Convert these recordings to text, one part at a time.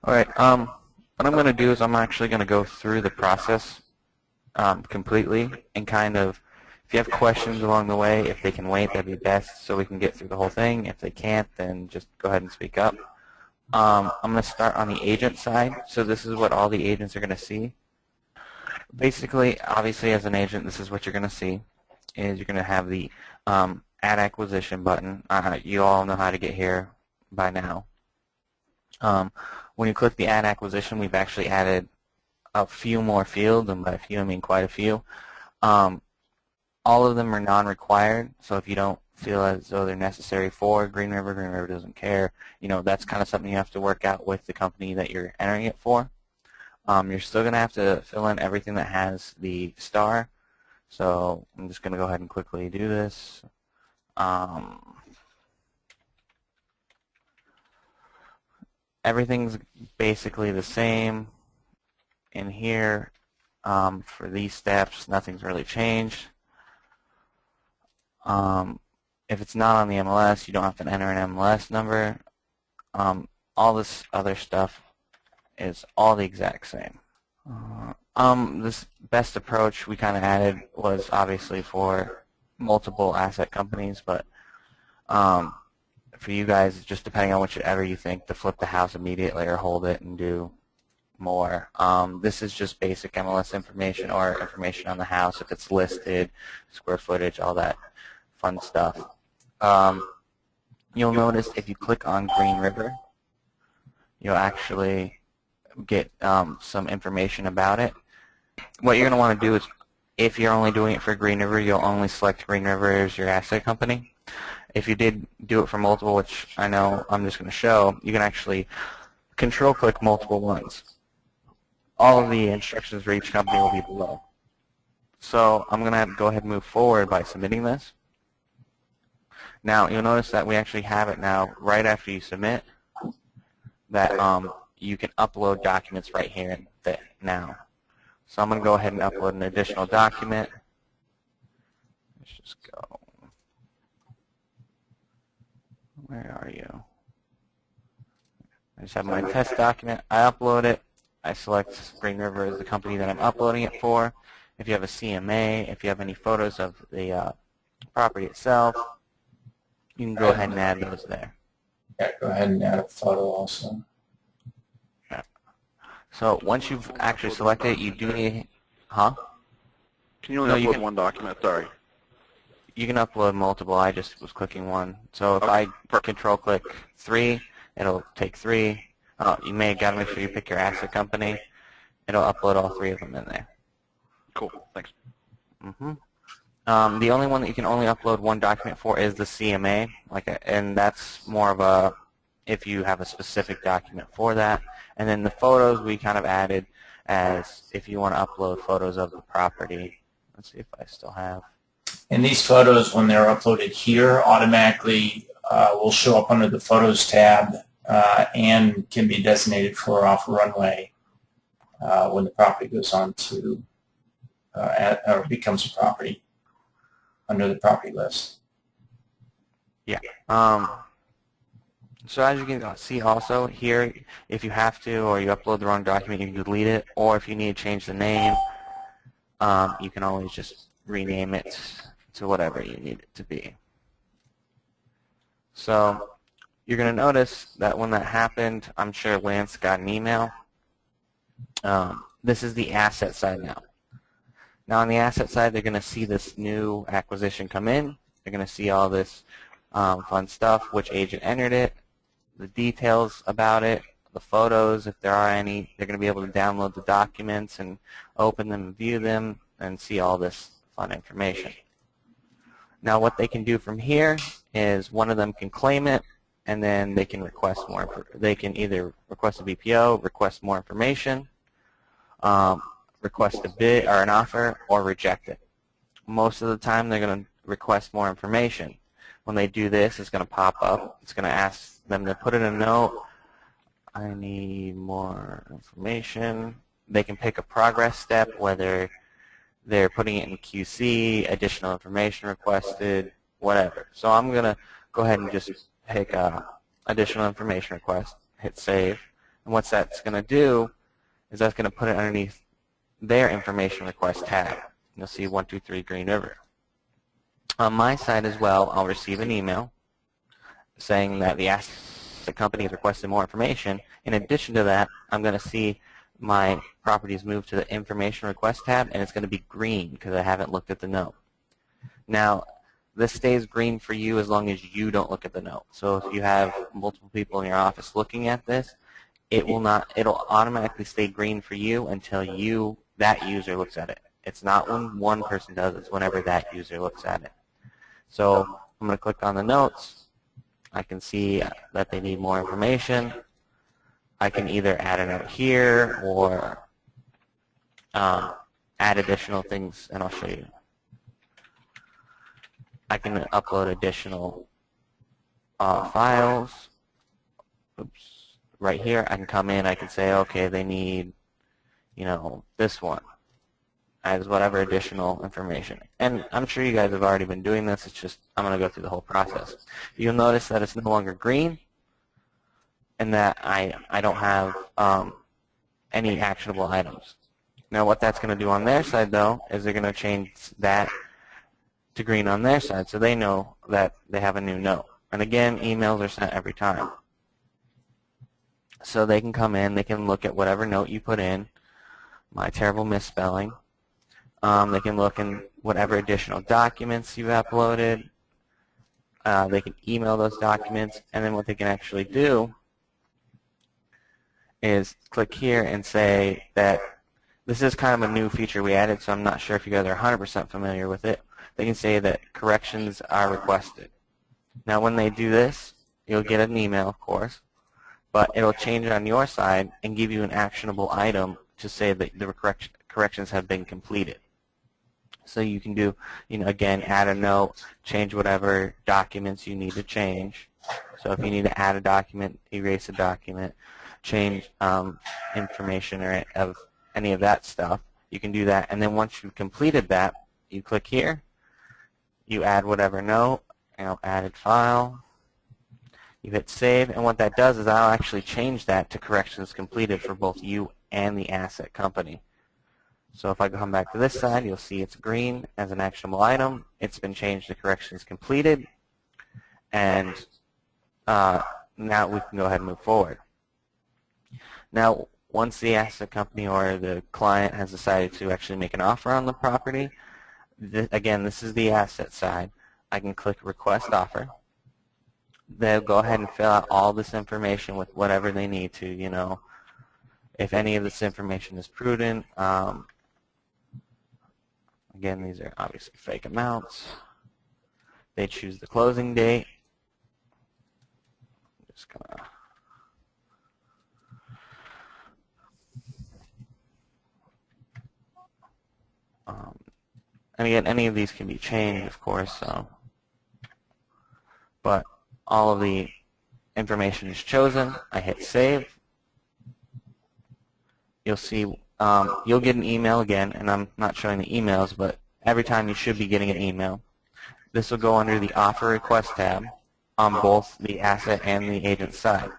All right. What I'm going to do is I'm actually going to go through the process completely and kind of, if you have questions along the way, if they can wait, that'd be best so we can get through the whole thing. If they can't, then just go ahead and speak up. I'm going to start on the agent side. So this is what all the agents are going to see. Basically, obviously, as an agent, this is what you're going to see. Is you're going to have the add acquisition button. You all know how to get here by now. When you click the add acquisition, we've actually added a few more fields, and by a few I mean quite a few. All of them are non-required, so if you don't feel as though they're necessary for Green River doesn't care. You know, that's kind of something you have to work out with the company that you're entering it for. You're still going to have to fill in everything that has the star. So I'm just going to go ahead and quickly do this. Everything's basically the same in here. For these steps, nothing's really changed. If it's not on the MLS, you don't have to enter an MLS number. All this other stuff is all the exact same. This best approach we kind of added was obviously for multiple asset companies, but for you guys, just depending on whichever you think, to flip the house immediately or hold it and do more. This is just basic MLS information or information on the house, if it's listed, square footage, all that fun stuff. You'll notice if you click on Green River, you'll actually get some information about it. What you're going to want to do is, if you're only doing it for Green River, you'll only select Green River as your asset company. If you did do it for multiple, which I know I'm just going to show, you can actually control-click multiple ones. All of the instructions for each company will be below. So I'm going to go ahead and move forward by submitting this. Now, you'll notice that we actually have it now right after you submit, that you can upload documents right here now. So I'm going to go ahead and upload an additional document. Let's just go. Where are you? I just have my test document. I upload it. I select Green River as the company that I'm uploading it for. If you have a CMA, if you have any photos of the property itself, you can go ahead and add those there. Yeah, go ahead and add a photo also. So once you've actually selected it, you do need, Can you only upload one document? Sorry. You can upload multiple. I just was clicking one. So if I control click 3, it'll take 3. You may gotta make sure you pick your asset company. It'll upload all 3 of them in there. Cool. Thanks. The only one that you can only upload one document for is the CMA, and that's more of a if you have a specific document for that. And then the photos we kind of added as if you want to upload photos of the property. Let's see if I still have. And these photos, when they're uploaded here, automatically will show up under the Photos tab and can be designated for off runway when the property goes on to or becomes a property under the property list. Yeah. So as you can see also here, if you have to or you upload the wrong document, you can delete it. Or if you need to change the name, you can always just rename it to whatever you need it to be. So you're going to notice that when that happened, I'm sure Lance got an email. This is the asset side now. Now on the asset side, they're going to see this new acquisition come in. They're going to see all this fun stuff, which agent entered it, the details about it, the photos, if there are any. They're going to be able to download the documents and open them and view them and see all this fun information. Now what they can do from here is one of them can claim it, and then they can request more. They can either request a BPO, request more information, request a bid or an offer, or reject it. Most of the time they're going to request more information. When they do this, it's going to pop up. It's going to ask them to put in a note, I need more information. They can pick a progress step, whether they're putting it in QC, additional information requested, whatever. So I'm going to go ahead and just pick additional information request, hit save, And what that's going to do is that's going to put it underneath their information request tab. You'll see 123 Green River. On my side as well, I'll receive an email saying that the asset company has requested more information. In addition to that, I'm going to see my properties move to the information request tab, and it's going to be green because I haven't looked at the note. Now, this stays green for you as long as you don't look at the note. So if you have multiple people in your office looking at this, it'll automatically stay green for you until that user looks at it. It's not when one person does, it's whenever that user looks at it. So I'm going to click on the notes. I can see that they need more information. I can either add a note here or add additional things, and I'll show you. I can upload additional files. Oops. Right here, I can come in, I can say, okay, they need, this one as whatever additional information. And I'm sure you guys have already been doing this. It's just I'm going to go through the whole process. You'll notice that it's no longer green and that I don't have any actionable items. Now what that's going to do on their side, though, is they're going to change that to green on their side so they know that they have a new note. And again, emails are sent every time. So they can come in, they can look at whatever note you put in, my terrible misspelling. They can look in whatever additional documents you've uploaded. They can email those documents, and then what they can actually do is click here and say that this is kind of a new feature we added, so I'm not sure if you guys are 100% familiar with it. They can say that corrections are requested. Now when they do this, you'll get an email, of course, but it'll change it on your side and give you an actionable item to say that the corrections have been completed. So you can do, again, add a note, change whatever documents you need to change. So if you need to add a document, erase a document, change information or of any of that stuff, you can do that. And then once you've completed that, you click here, you add whatever note, added file. You hit save, and what that does is I'll actually change that to corrections completed for both you and the asset company. So if I come back to this side, you'll see it's green as an actionable item. It's been changed to corrections completed, and now we can go ahead and move forward. Now, once the asset company or the client has decided to actually make an offer on the property, again, this is the asset side. I can click Request Offer. They'll go ahead and fill out all this information with whatever they need to, if any of this information is prudent. Again, these are obviously fake amounts. They choose the closing date. I'm just gonna and again, any of these can be changed, of course. But all of the information is chosen. I hit save. You'll see you'll get an email again, and I'm not showing the emails, but every time you should be getting an email. This will go under the Offer Request tab on both the asset and the agent side.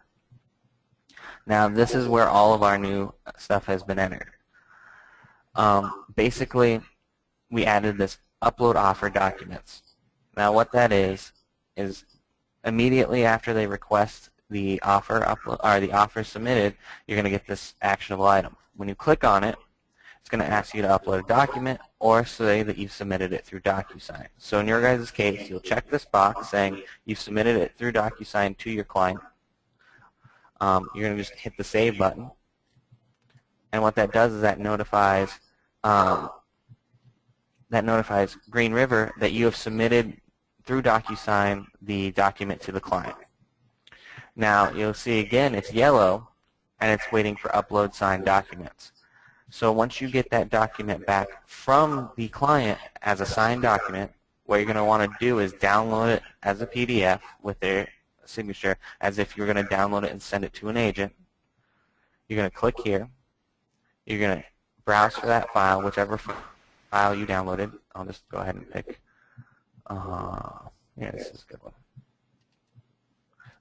Now this is where all of our new stuff has been entered. Basically, we added this Upload Offer Documents. Now what that is immediately after they request the offer upload or the offer submitted, you're going to get this actionable item. When you click on it, it's going to ask you to upload a document or say that you've submitted it through DocuSign. So in your guys' case, you'll check this box saying you've submitted it through DocuSign to your client. You're going to just hit the Save button, and what that does is that notifies Green River that you have submitted through DocuSign the document to the client. Now you'll see again it's yellow and it's waiting for upload signed documents. So once you get that document back from the client as a signed document, what you're going to want to do is download it as a PDF with their signature as if you're going to download it and send it to an agent. You're going to click here. You're going to browse for that file, whichever file you downloaded. I'll just go ahead and pick. Yeah, this is a good one.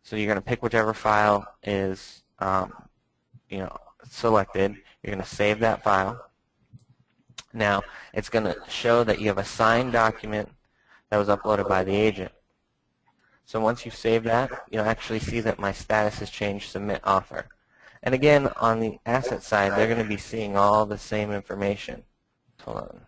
So you're going to pick whichever file is selected, you're going to save that file. Now, it's going to show that you have a signed document that was uploaded by the agent. So once you save that, you'll actually see that my status has changed, submit offer. And again, on the asset side, they're going to be seeing all the same information. Hold on.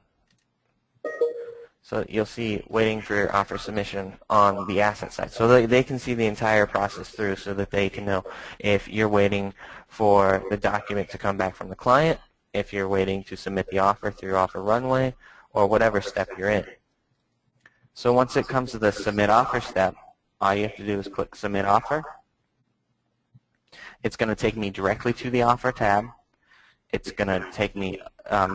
So you'll see waiting for your offer submission on the asset side. So they can see the entire process through so that they can know if you're waiting for the document to come back from the client, if you're waiting to submit the offer through Offer Runway, or whatever step you're in. So once it comes to the submit offer step, all you have to do is click submit offer. It's going to take me directly to the offer tab. It's going to take me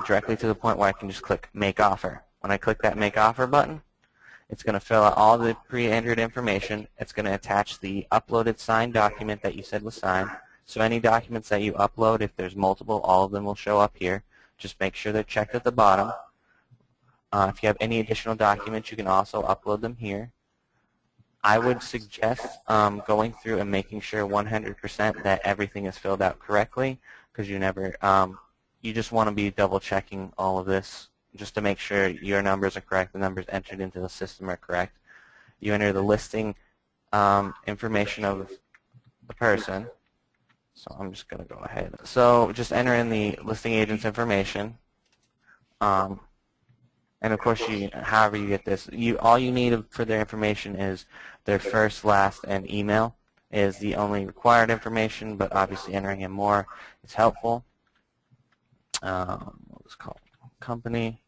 directly to the point where I can just click make offer. When I click that make offer button, it's going to fill out all the pre-entered information. It's going to attach the uploaded signed document that you said was signed. So any documents that you upload, if there's multiple, all of them will show up here. Just make sure they're checked at the bottom. If you have any additional documents, you can also upload them here. I would suggest going through and making sure 100% that everything is filled out correctly, because you just want to be double checking all of this just to make sure your numbers are correct, the numbers entered into the system are correct. You enter the listing information of the person. So I'm just going to go ahead. So just enter in the listing agent's information. And of course, however you get this, all you need for their information is their first, last, and email is the only required information, but obviously entering in more is helpful. Let's call it company.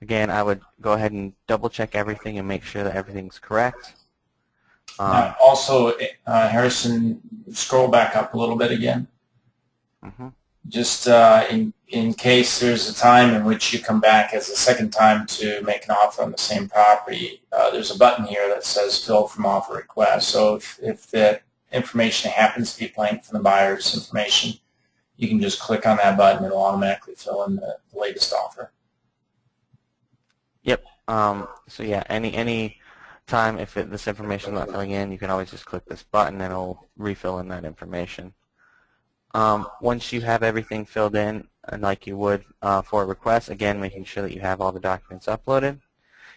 Again, I would go ahead and double check everything and make sure that everything's correct. Also, Harrison, scroll back up a little bit again. Mm-hmm. Just in case there's a time in which you come back as a second time to make an offer on the same property, there's a button here that says fill from offer request. So if the information happens to be blank from the buyer's information, you can just click on that button and it'll automatically fill in the latest offer. Yep. So yeah, any time if this information is not filling in, you can always just click this button and it'll refill in that information. Once you have everything filled in, and like you would for a request, again, making sure that you have all the documents uploaded,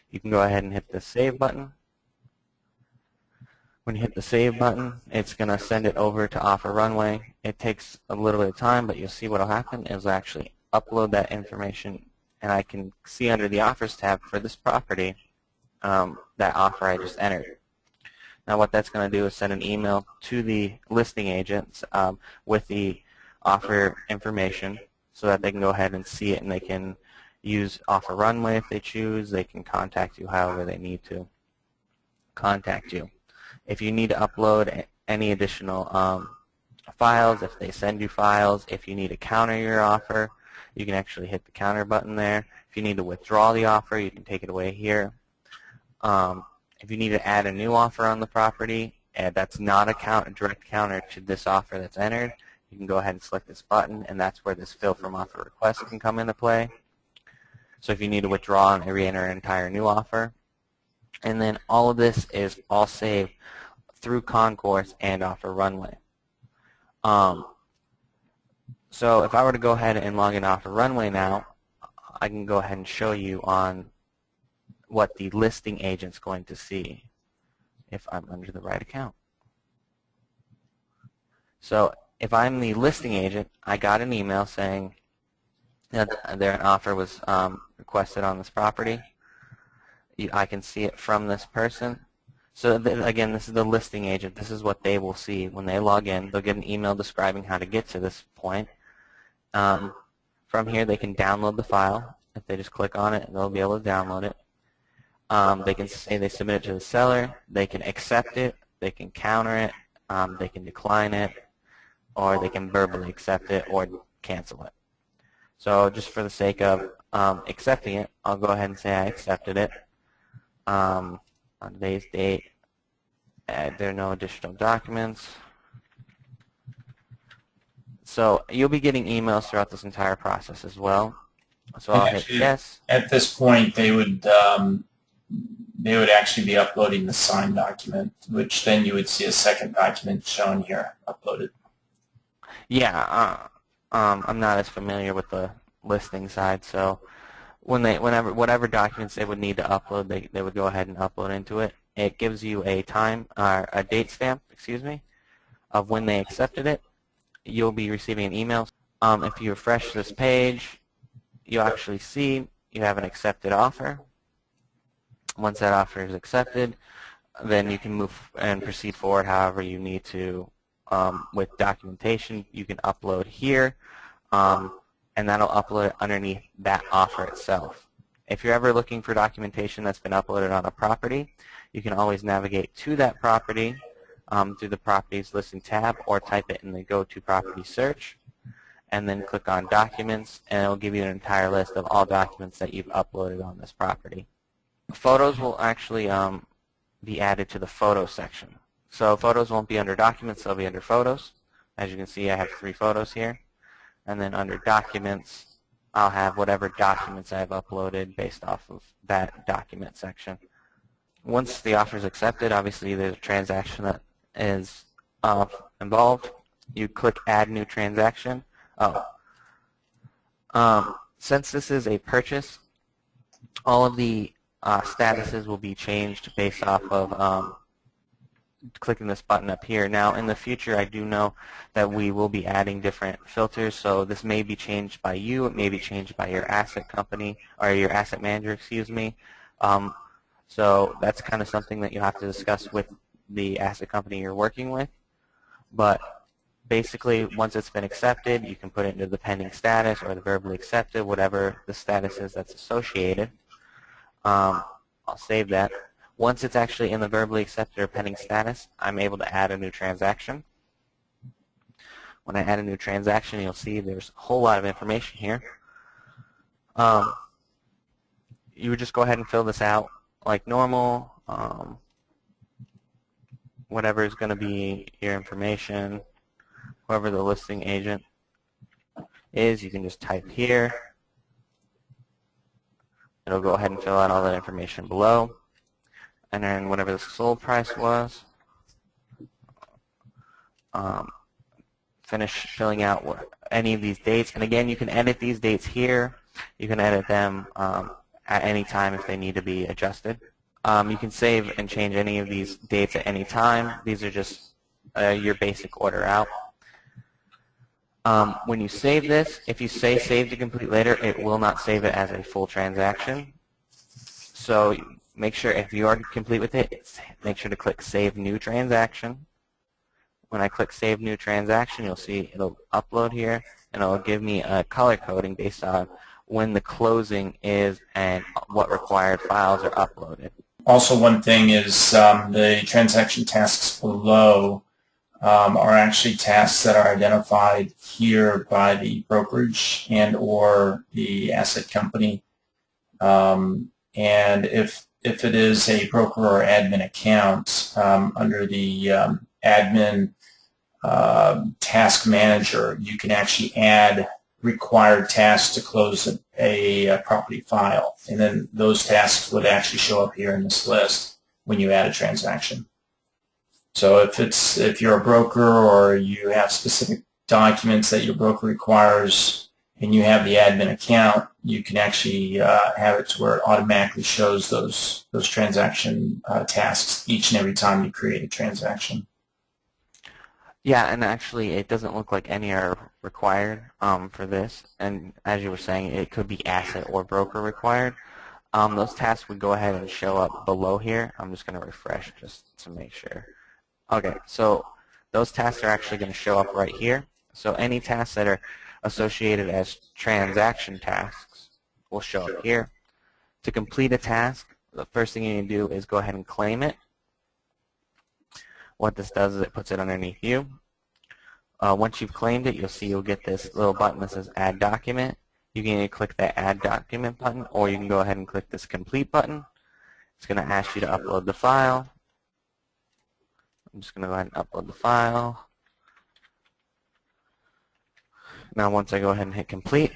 you can go ahead and hit the Save button. When you hit the Save button, it's going to send it over to Offer Runway. It takes a little bit of time, but you'll see what will happen is I'll actually upload that information, and I can see under the Offers tab for this property that offer I just entered. Now what that's going to do is send an email to the listing agents with the offer information so that they can go ahead and see it, and they can use Offer Runway if they choose. They can contact you however they need to contact you. If you need to upload any additional files, if they send you files, if you need to counter your offer, you can actually hit the counter button there. If you need to withdraw the offer, you can take it away here. If you need to add a new offer on the property, and that's not a direct counter to this offer that's entered, you can go ahead and select this button, and that's where this fill from offer request can come into play. So if you need to withdraw and re-enter an entire new offer. And then all of this is all saved through Concourse and Offer Runway. So if I were to go ahead and log in Offer Runway now, I can go ahead and show you on what the listing agent's going to see if I'm under the right account. So if I'm the listing agent, I got an email saying that an offer was requested on this property. I can see it from this person. So again, this is the listing agent. This is what they will see when they log in. They'll get an email describing how to get to this point. From here, they can download the file. If they just click on it, they'll be able to download it. They can say they submit it to the seller. They can accept it. They can counter it. They can decline it, or they can verbally accept it or cancel it. So just for the sake of accepting it, I'll go ahead and say I accepted it. On today's date, there are no additional documents. So you'll be getting emails throughout this entire process as well. So I'll hit yes. At this point, they would actually be uploading the signed document, which then you would see a second document shown here uploaded. Yeah, I'm not as familiar with the listing side, so whatever documents they would need to upload, they would go ahead and upload into it. It gives you a a date stamp, excuse me, of when they accepted it. You'll be receiving an email. If you refresh this page, you'll actually see you have an accepted offer. Once that offer is accepted, then you can move and proceed forward however you need to with documentation. You can upload here, and that'll upload it underneath that offer itself. If you're ever looking for documentation that's been uploaded on a property, you can always navigate to that property through the Properties Listing tab, or type it in the Go to Property search, and then click on Documents, and it'll give you an entire list of all documents that you've uploaded on this property. Photos will actually be added to the photo section. So photos won't be under Documents, they'll be under Photos. As you can see, I have 3 photos here. And then under Documents, I'll have whatever documents I've uploaded based off of that document section. Once the offer is accepted, obviously there's a transaction that is involved. You click Add New Transaction. Since this is a purchase, all of the statuses will be changed based off of clicking this button up here. Now, in the future, I do know that we will be adding different filters, so this may be changed by you, it may be changed by your asset company, or your asset manager, excuse me. So that's kind of something that you have to discuss with the asset company you're working with. But basically, once it's been accepted, you can put it into the pending status or the verbally accepted, whatever the status is that's associated. I'll save that. Once it's actually in the verbally accepted or pending status, I'm able to add a new transaction. When I add a new transaction, you'll see there's a whole lot of information here. You would just go ahead and fill this out like normal. Whatever is going to be your information, whoever the listing agent is, you can just type here. It'll go ahead and fill out all that information below. And then whatever the sold price was, finish filling out any of these dates. And again, you can edit these dates here. You can edit them at any time if they need to be adjusted. You can save and change any of these dates at any time. These are just your basic order out. When you save this, if you say save to complete later, it will not save it as a full transaction. So make sure if you are complete with it, make sure to click Save New Transaction. When I click Save New Transaction, you'll see it'll upload here, and it'll give me a color coding based on when the closing is and what required files are uploaded. Also, one thing is the transaction tasks below are actually tasks that are identified here by the brokerage and or the asset company. And if it is a broker or admin account, under the admin task manager, you can actually add required tasks to close a property file. And then those tasks would actually show up here in this list when you add a transaction. So if you're a broker or you have specific documents that your broker requires and you have the admin account, you can actually have it to where it automatically shows those transaction tasks each and every time you create a transaction. Yeah, and actually it doesn't look like any are required for this. And as you were saying, it could be asset or broker required. Those tasks would go ahead and show up below here. I'm just going to refresh just to make sure. Okay, so those tasks are actually going to show up right here. So any tasks that are associated as transaction tasks will show up here. To complete a task, the first thing you need to do is go ahead and claim it. What this does is it puts it underneath you. Once you've claimed it, you'll see you'll get this little button that says Add Document. You can either click that Add Document button, or you can go ahead and click this Complete button. It's going to ask you to upload the file. I'm just going to go ahead and upload the file. Now once I go ahead and hit Complete,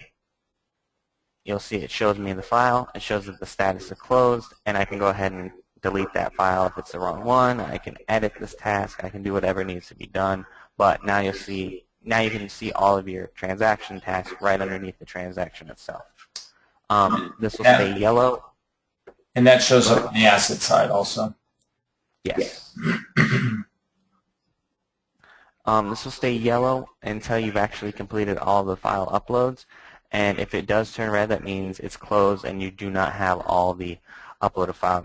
you'll see it shows me the file. It shows that the status is closed, and I can go ahead and delete that file if it's the wrong one. I can edit this task. I can do whatever needs to be done. But now you'll see now you can see all of your transaction tasks right underneath the transaction itself. This will stay yellow. And that shows up on the asset side also. Yes. This will stay yellow until you've actually completed all the file uploads. And if it does turn red, that means it's closed and you do not have all the uploaded file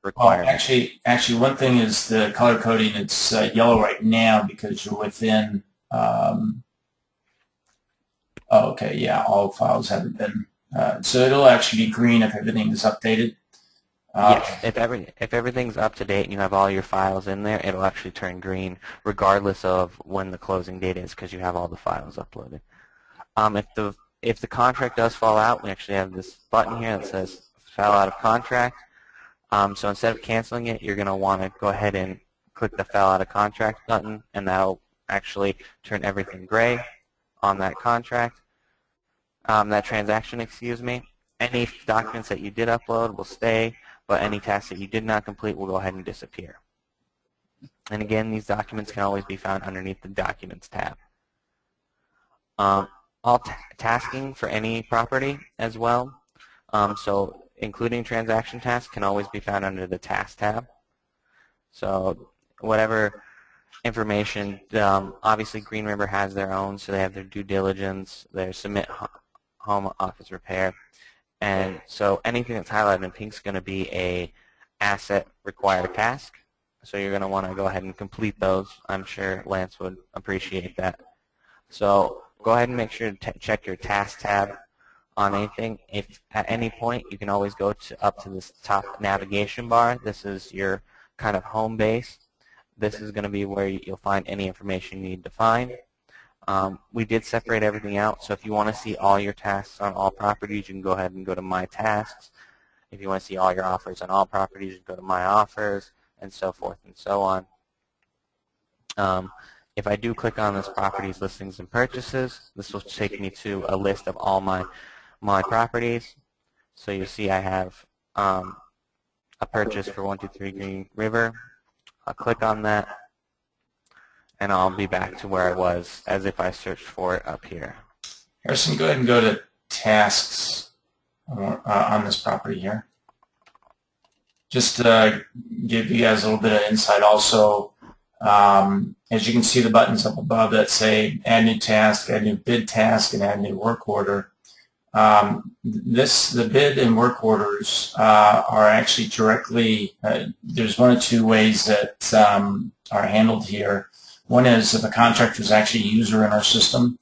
requirements. Well, actually, one thing is the color coding. It's yellow right now because you're within. Okay, yeah, all files haven't been. So it'll actually be green if everything is updated. Yes, if everything's up to date and you have all your files in there, it'll actually turn green regardless of when the closing date is because you have all the files uploaded. If the contract does fall out, we actually have this button here that says fell out of contract. So instead of canceling it, you're going to want to go ahead and click the fell out of contract button, and that'll actually turn everything gray on that contract, that transaction, excuse me. Any documents that you did upload will stay, but any tasks that you did not complete will go ahead and disappear. And again, these documents can always be found underneath the Documents tab. All tasking for any property as well, so including transaction tasks can always be found under the Task tab. So whatever information, obviously Green River has their own, so they have their due diligence, their submit home office repair, and so anything that's highlighted in pink is going to be a asset required task. So you're going to want to go ahead and complete those. I'm sure Lance would appreciate that. So go ahead and make sure to check your Task tab on anything. If at any point you can always go up to this top navigation bar. This is your kind of home base. This is going to be where you'll find any information you need to find. We did separate everything out, so if you want to see all your tasks on all properties, you can go ahead and go to My Tasks. If you want to see all your offers on all properties, you can go to My Offers, and so forth and so on. If I do click on this Properties, Listings, and Purchases, this will take me to a list of all my properties. So you'll see I have a purchase for 123 Green River. I'll click on that, and I'll be back to where I was as if I searched for it up here. Harrison, go ahead and go to Tasks on this property here. Just to give you guys a little bit of insight also, as you can see the buttons up above that say Add New Task, Add New Bid Task, and Add New Work Order. The bid and work orders are actually directly, there's one or two ways that are handled here. One is if a contractor is actually a user in our system,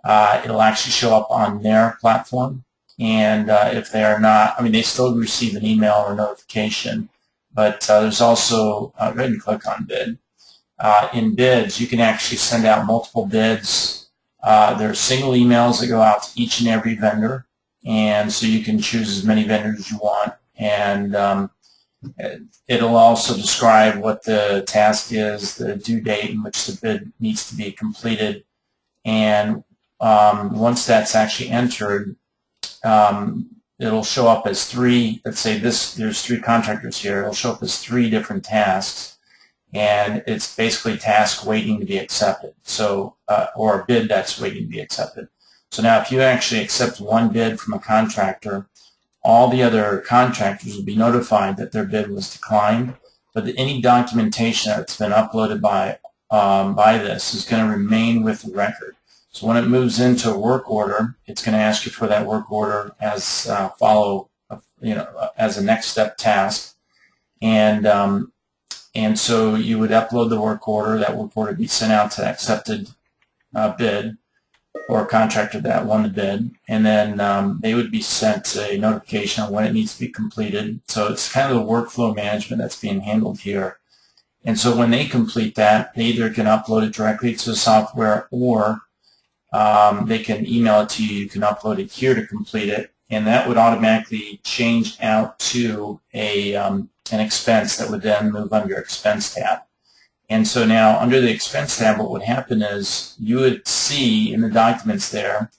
it'll actually show up on their platform. And if they are not, I mean, they still receive an email or notification, but there's also, go ahead and click on bid. In bids, you can actually send out multiple bids. There are single emails that go out to each and every vendor, and so you can choose as many vendors as you want. And it'll also describe what the task is, the due date in which the bid needs to be completed. And once that's actually entered, it'll show up as three, let's say there's three contractors here, it'll show up as three different tasks, and it's basically task waiting to be accepted, so or a bid that's waiting to be accepted. So now if you actually accept one bid from a contractor, all the other contractors will be notified that their bid was declined, but any documentation that's been uploaded by this is going to remain with the record. So when it moves into a work order, it's going to ask you for that work order as as a next step task, and so you would upload the work order. That work order would be sent out to accepted bid or a contractor that won the bid, and then they would be sent a notification on when it needs to be completed. So it's kind of the workflow management that's being handled here. And so when they complete that, they either can upload it directly to the software, or they can email it to you. You can upload it here to complete it, and that would automatically change out to an expense that would then move under Expense tab. And so now under the Expense tab, what would happen is you would see in the documents there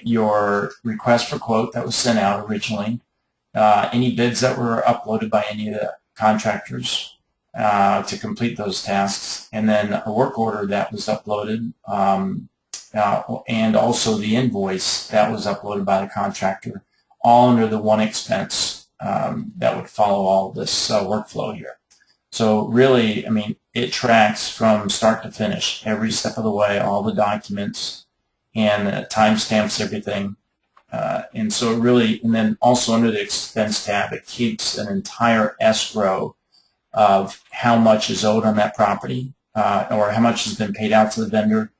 your request for quote that was sent out originally, any bids that were uploaded by any of the contractors, to complete those tasks, and then a work order that was uploaded, and also the invoice that was uploaded by the contractor, all under the one expense that would follow all this workflow here. So really, I mean, it tracks from start to finish, every step of the way, all the documents, and timestamps everything. And so it really, and then also under the expense tab, it keeps an entire escrow of how much is owed on that property, or how much has been paid out to the vendor,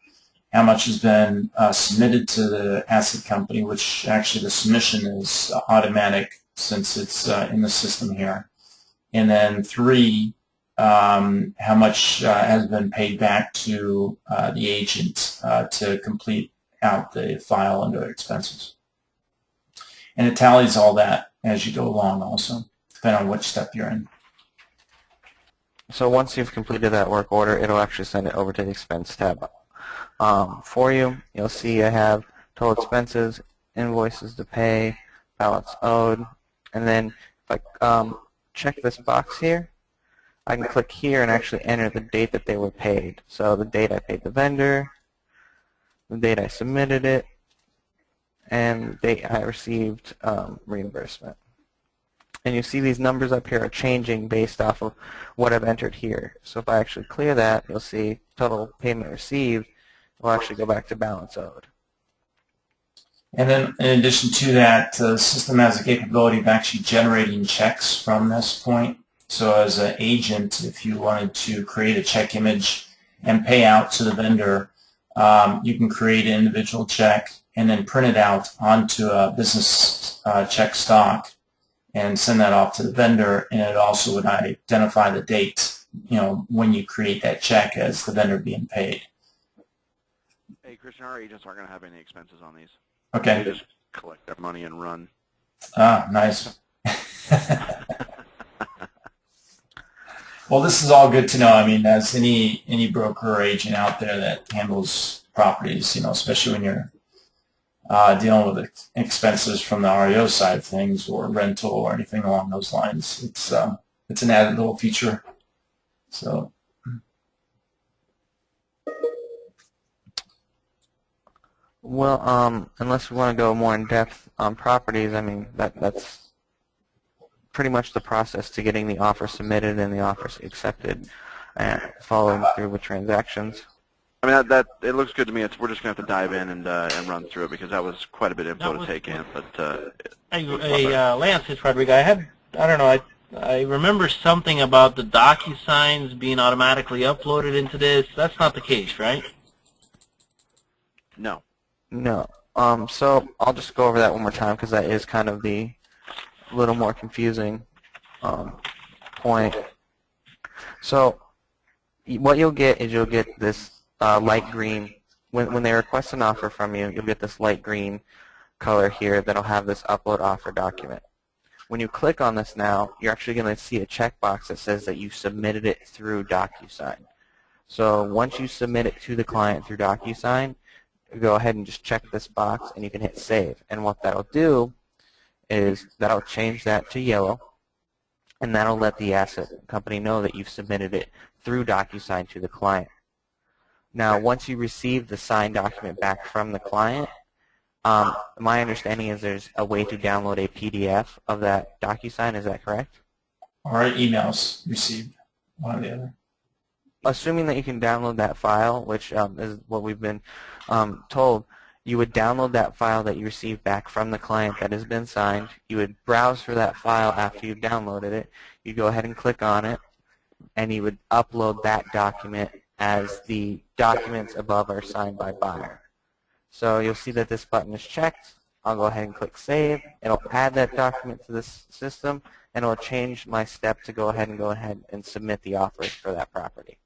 how much has been submitted to the asset company, which actually the submission is automatic since it's in the system here. And then 3, how much has been paid back to the agent to complete out the file under expenses. And it tallies all that as you go along also, depending on which step you're in. So once you've completed that work order, it'll actually send it over to the expense tab for you. You'll see I have total expenses, invoices to pay, balance owed, and then if I check this box here, I can click here and actually enter the date that they were paid. So the date I paid the vendor, the date I submitted it, and the date I received reimbursement. And you see these numbers up here are changing based off of what I've entered here. So if I actually clear that, you'll see total payment received will actually go back to balance owed. And then in addition to that, the system has the capability of actually generating checks from this point. So as an agent, if you wanted to create a check image and pay out to the vendor, you can create an individual check and then print it out onto a business check stock and send that off to the vendor, and it also would identify the date, you know, when you create that check as the vendor being paid. Hey, Christian, our agents aren't going to have any expenses on these. Okay. They just collect their money and run. Ah, nice. Well, this is all good to know. I mean, as any broker or agent out there that handles properties, you know, especially when you're dealing with expenses from the REO side of things or rental or anything along those lines, it's an added little feature. So. Well, unless we want to go more in depth on properties, I mean that's pretty much the process to getting the offer submitted and the offers accepted, and following through with transactions. I mean, that it looks good to me. We're just going to have to dive in and run through it because that was quite a bit of info to take in. But Lance, it's Rodrigo. I don't know, I remember something about the DocuSigns being automatically uploaded into this. That's not the case, right? no. No. So I'll just go over that one more time because that is kind of the little more confusing point. So what you'll get is you'll get this light green. When they request an offer from you, you'll get this light green color here that'll have this upload offer document. When you click on this now, you're actually going to see a checkbox that says that you submitted it through DocuSign. So once you submit it to the client through DocuSign, go ahead and just check this box and you can hit save. And what that'll do is that'll change that to yellow, and that'll let the asset company know that you've submitted it through DocuSign to the client. Now, once you receive the signed document back from the client, my understanding is there's a way to download a PDF of that DocuSign. Is that correct? Or emails received, one or the other. Assuming that you can download that file, which is what we've been told, you would download that file that you received back from the client that has been signed. You would browse for that file after you've downloaded it. You'd go ahead and click on it, and you would upload that document as the documents above are signed by buyer. So you'll see that this button is checked. I'll go ahead and click Save. It'll add that document to this system, and it'll change my step to go ahead and submit the offers for that property.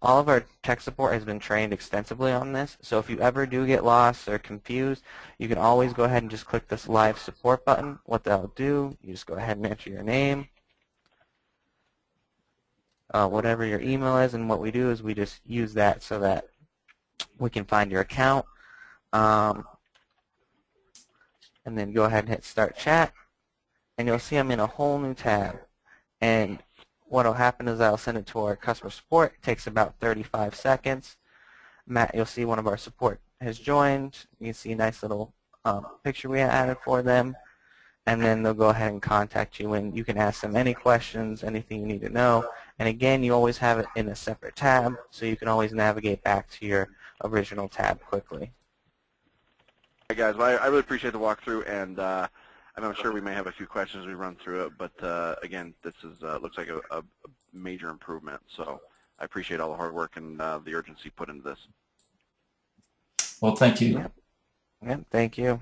All of our tech support has been trained extensively on this, so if you ever do get lost or confused, you can always go ahead and just click this live support button. What that'll do, you just go ahead and enter your name, whatever your email is, and what we do is we just use that so that we can find your account, and then go ahead and hit Start Chat, and you'll see I'm in a whole new tab. And what will happen is I'll send it to our customer support. It takes about 35 seconds. Matt, you'll see one of our support has joined. You can see a nice little picture we added for them. And then they'll go ahead and contact you, and you can ask them any questions, anything you need to know. And again, you always have it in a separate tab, so you can always navigate back to your original tab quickly. Hey guys, well, I really appreciate the walkthrough, and I'm sure we may have a few questions as we run through it, but again, this is looks like a major improvement. So I appreciate all the hard work and the urgency put into this. Well, thank you. Yep, thank you.